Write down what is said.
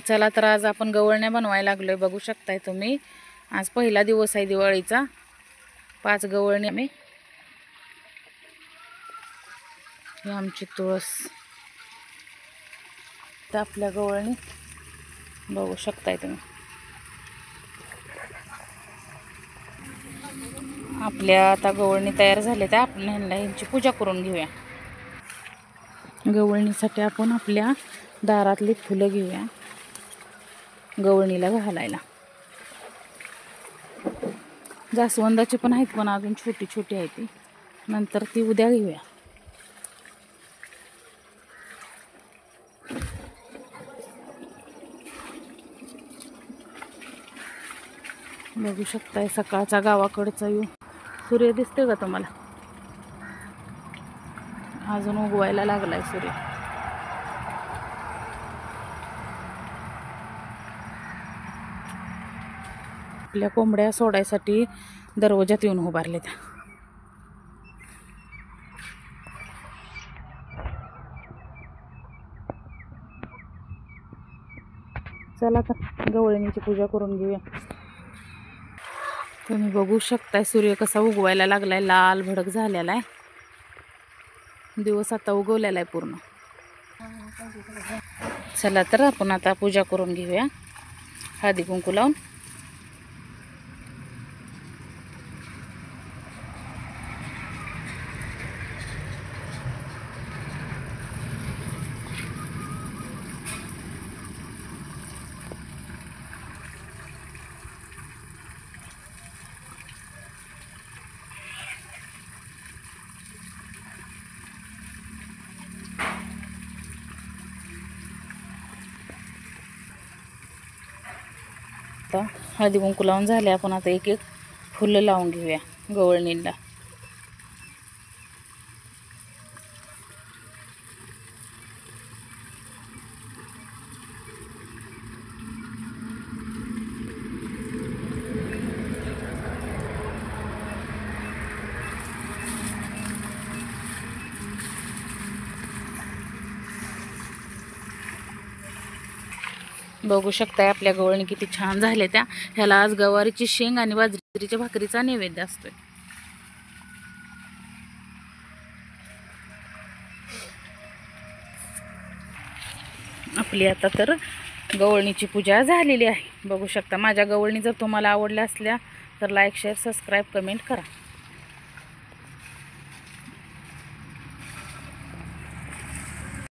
चला तर आज आपण गवळण्या बनवायला लागलोय. बघू शकताय तुम्ही, आज पहिला दिवस आहे दिवाळीचा. 5 गवळणी आम्ही. ही आमची तुळस. तर आपल्या गवळणी बघू शकताय तुम्ही. आपल्या आता गवळणी तयार झाले तर आपण ह्यांची पूजा करून घेऊया. गवळणीसाठी आपण आपल्या दारातली फुलं घेऊया गवळणीला घालायला. जास्वंदाची पण आहेत, पण अजून छोटी छोटी आहे ती, नंतर ती उद्या घेऊया. बघू शकताय सकाळचा गावाकडचा येऊ. सूर्य दिसतोय का तुम्हाला? अजून उगवायला लागलाय सूर्य. आपल्या कोंबड्या सोडायसाठी दरवाजात येऊन उभारले त्या. चला तर गवळणीची पूजा करून घेऊया. तुम्ही बघू शकताय सूर्य कसा उगवायला लागलाय, लाल भडक झालेला आहे. दिवस आता उगवलेला आहे पूर्ण. चला तर आपण आता पूजा करून घेऊया हळदी कुंकू लावून. आता हळदी कुंकू लावून झाले. आपण आता एक एक फुलं लावून घेऊया गवळणीला. बघू शकताय आपल्या गवळणी किती छान झाले त्या. ह्याला आज गवारीची शेंग आणि बाजरीच्या भाकरीचा नैवेद्य असतोय. आपली आता तर गवळणीची पूजा झालेली आहे. बघू शकता. माझ्या गवळणी जर तुम्हाला आवडल्या असल्या तर लाईक, शेअर, सबस्क्राईब, कमेंट करा.